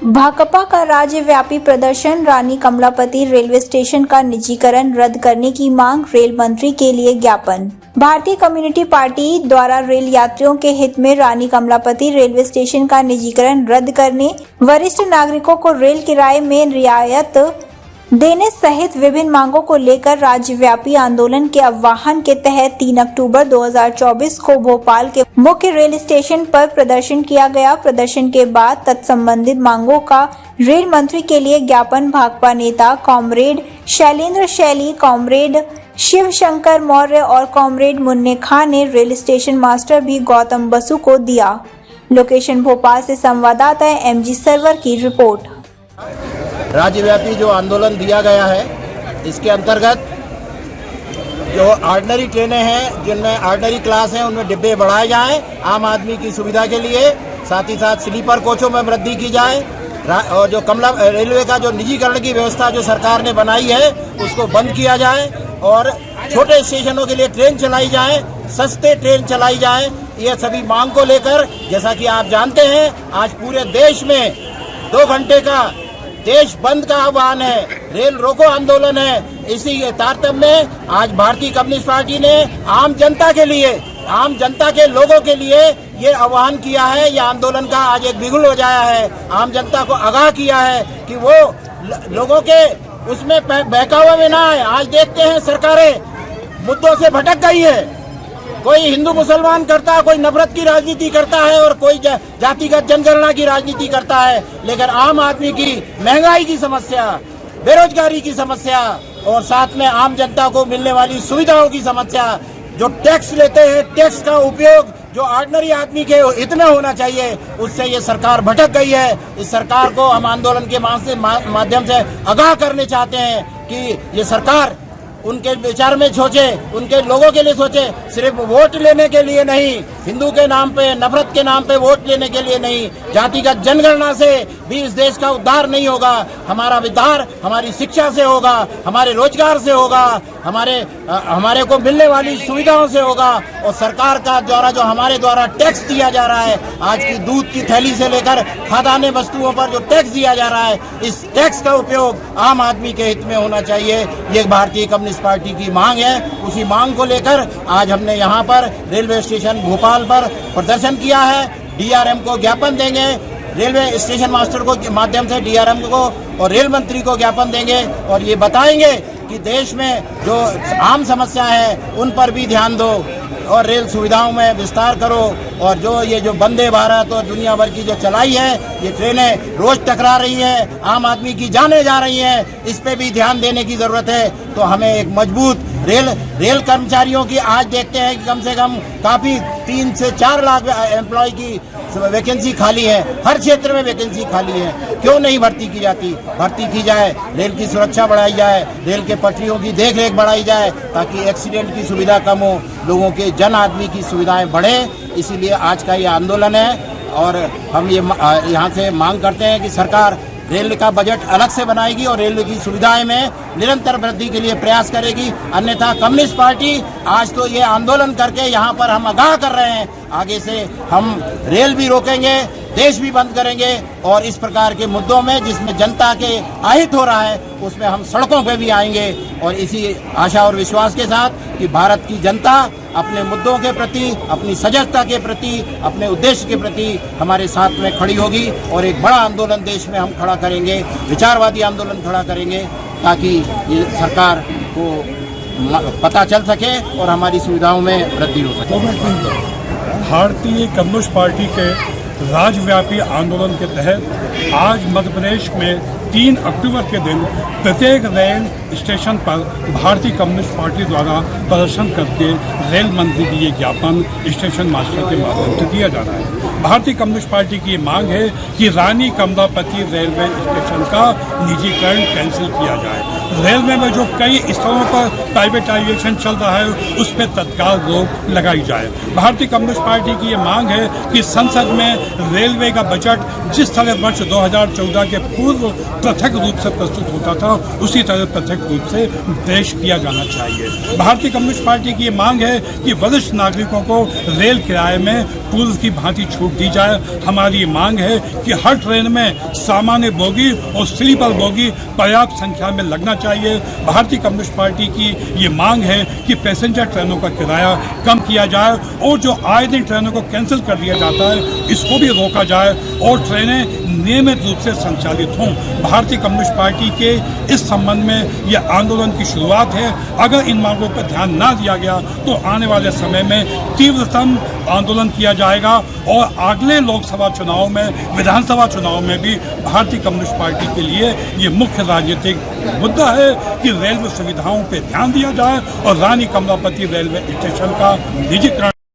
भाकपा का राज्यव्यापी प्रदर्शन, रानी कमलापति रेलवे स्टेशन का निजीकरण रद्द करने की मांग, रेल मंत्री के लिए ज्ञापन। भारतीय कम्युनिस्ट पार्टी द्वारा रेल यात्रियों के हित में रानी कमलापति रेलवे स्टेशन का निजीकरण रद्द करने, वरिष्ठ नागरिकों को रेल किराए में रियायत देने सहित विभिन्न मांगों को लेकर राज्यव्यापी आंदोलन के आह्वान के तहत 3 अक्टूबर 2024 को भोपाल के मुख्य रेल स्टेशन पर प्रदर्शन किया गया। प्रदर्शन के बाद तत्संबंधित मांगों का रेल मंत्री के लिए ज्ञापन भाकपा नेता कॉमरेड शैलेंद्र शैली, कॉमरेड शिव शंकर मौर्य और कॉमरेड मुन्ने खान ने रेल स्टेशन मास्टर भी गौतम बसु को दिया। लोकेशन भोपाल से संवाददाता MG सर्वर की रिपोर्ट। राज्यव्यापी जो आंदोलन दिया गया है, इसके अंतर्गत जो ऑर्डिनरी ट्रेनें हैं, जिनमें ऑर्डिनरी क्लास हैं, उनमें डिब्बे बढ़ाए जाएं आम आदमी की सुविधा के लिए। साथ ही साथ स्लीपर कोचों में वृद्धि की जाए और जो रेलवे का जो निजीकरण की व्यवस्था जो सरकार ने बनाई है, उसको बंद किया जाए और छोटे स्टेशनों के लिए ट्रेन चलाई जाए, सस्ते ट्रेन चलाई जाए। ये सभी मांग को लेकर, जैसा कि आप जानते हैं, आज पूरे देश में 2 घंटे का देश बंद का आह्वान है, रेल रोको आंदोलन है। इसी तारतम्य में आज भारतीय कम्युनिस्ट पार्टी ने आम जनता के लिए, आम जनता के लोगों के लिए ये आह्वान किया है। ये आंदोलन का आज एक बिगुल हो जाया है। आम जनता को आगाह किया है कि वो लोगों के उसमें बहकावे में ना आए। आज देखते हैं सरकारें मुद्दों से भटक गई है। कोई हिंदू मुसलमान करता है, कोई नफरत की राजनीति करता है और कोई जातिगत जनगणना की राजनीति करता है। लेकिन आम आदमी की महंगाई की समस्या, बेरोजगारी की समस्या और साथ में आम जनता को मिलने वाली सुविधाओं की समस्या, जो टैक्स लेते हैं, टैक्स का उपयोग जो ऑर्डिनरी आदमी के हित में होना चाहिए, उससे ये सरकार भटक गई है। इस सरकार को हम आंदोलन के माध्यम से आगाह करने चाहते हैं कि ये सरकार उनके विचार में सोचे, उनके लोगों के लिए सोचे। सिर्फ वोट लेने के लिए नहीं, हिंदू के नाम पे, नफरत के नाम पे वोट लेने के लिए नहीं, जातिगत जनगणना से भी इस देश का उद्धार नहीं होगा। हमारा उद्धार हमारी शिक्षा से होगा, हमारे रोजगार से होगा, हमारे को मिलने वाली सुविधाओं से होगा। और सरकार का द्वारा जो हमारे द्वारा टैक्स दिया जा रहा है, आज की दूध की थैली से लेकर खाद्यान्न वस्तुओं पर जो टैक्स दिया जा रहा है, इस टैक्स का उपयोग आम आदमी के हित में होना चाहिए। ये भारतीय कम्युनिस्ट पार्टी की मांग है। उसी मांग को लेकर आज हमने यहाँ पर रेलवे स्टेशन भोपाल पर प्रदर्शन किया है। DRM को ज्ञापन देंगे, रेलवे स्टेशन मास्टर को माध्यम से DRM को और रेल मंत्री को ज्ञापन देंगे और ये बताएंगे कि देश में जो आम समस्या है उन पर भी ध्यान दो और रेल सुविधाओं में विस्तार करो। और जो वंदे भारत और दुनिया भर की जो चलाई है, ये ट्रेनें रोज टकरा रही हैं, आम आदमी की जानें जा रही हैं, इस पे भी ध्यान देने की ज़रूरत है। तो हमें एक मजबूत रेल कर्मचारियों की आज देखते हैं कि कम से कम काफ़ी 3 से 4 लाख एम्प्लॉय की वैकेंसी खाली है। हर क्षेत्र में वैकेंसी खाली है। क्यों नहीं भर्ती की जाती? भर्ती की जाए, रेल की सुरक्षा बढ़ाई जाए, रेल के पटरियों की देखरेख बढ़ाई जाए, ताकि एक्सीडेंट की सुविधा कम हो, लोगों के जन आदमी की सुविधाएं बढ़े। इसीलिए आज का ये आंदोलन है और हम ये यहाँ से मांग करते हैं कि सरकार रेल का बजट अलग से बनाएगी और रेल की सुविधाएं में निरंतर वृद्धि के लिए प्रयास करेगी। अन्यथा कम्युनिस्ट पार्टी आज तो ये आंदोलन करके यहाँ पर हम आगाह कर रहे हैं, आगे से हम रेल भी रोकेंगे, देश भी बंद करेंगे और इस प्रकार के मुद्दों में जिसमें जनता के अहित हो रहा है, उसमें हम सड़कों पे भी आएंगे। और इसी आशा और विश्वास के साथ कि भारत की जनता अपने मुद्दों के प्रति, अपनी सजगता के प्रति, अपने उद्देश्य के प्रति हमारे साथ में खड़ी होगी और एक बड़ा आंदोलन देश में हम खड़ा करेंगे, विचारवादी आंदोलन खड़ा करेंगे, ताकि ये सरकार को पता चल सके और हमारी सुविधाओं में वृद्धि हो सके। भारतीय कम्युनिस्ट पार्टी के राज्यव्यापी आंदोलन के तहत आज मध्य प्रदेश में 3 अक्टूबर के दिन प्रत्येक रेल स्टेशन पर भारतीय कम्युनिस्ट पार्टी द्वारा प्रदर्शन करके रेल मंत्री की ये ज्ञापन स्टेशन मास्टर के माध्यम से दिया जा रहा है। भारतीय कम्युनिस्ट पार्टी की मांग है कि रानी कमलापति रेलवे स्टेशन का निजीकरण कैंसिल किया जाए। रेलवे में जो कई स्थलों पर प्राइवेटाइजेशन चल रहा है उस पर तत्काल रोक लगाई जाए। भारतीय कम्युनिस्ट पार्टी की ये मांग है कि संसद में रेलवे का बजट जिस तरह वर्ष 2014 के पूर्व पृथक रूप से प्रस्तुत होता था उसी तरह पृथक रूप से पेश किया जाना चाहिए। भारतीय कम्युनिस्ट पार्टी की ये मांग है कि वरिष्ठ नागरिकों को रेल किराए में पूर्व की भांति छूट दी जाए। हमारी मांग है कि हर ट्रेन में सामान्य बोगी और स्लीपर बोगी पर्याप्त संख्या में लगना चाहिए। भारतीय कम्युनिस्ट पार्टी की ये मांग है कि पैसेंजर ट्रेनों का किराया कम किया जाए और जो आए दिन ट्रेनों को कैंसिल कर दिया जाता है इसको भी रोका जाए और ट्रेनें नियमित रूप से संचालित हों। भारतीय कम्युनिस्ट पार्टी के इस संबंध में यह आंदोलन की शुरुआत है। अगर इन मांगों पर ध्यान न दिया गया तो आने वाले समय में तीव्रतम आंदोलन किया जाएगा और अगले लोकसभा चुनाव में, विधानसभा चुनाव में भी भारतीय कम्युनिस्ट पार्टी के लिए ये मुख्य राजनीतिक मुद्दा है कि रेलवे सुविधाओं पर ध्यान दिया जाए और रानी कमलापति रेलवे स्टेशन का निजीकरण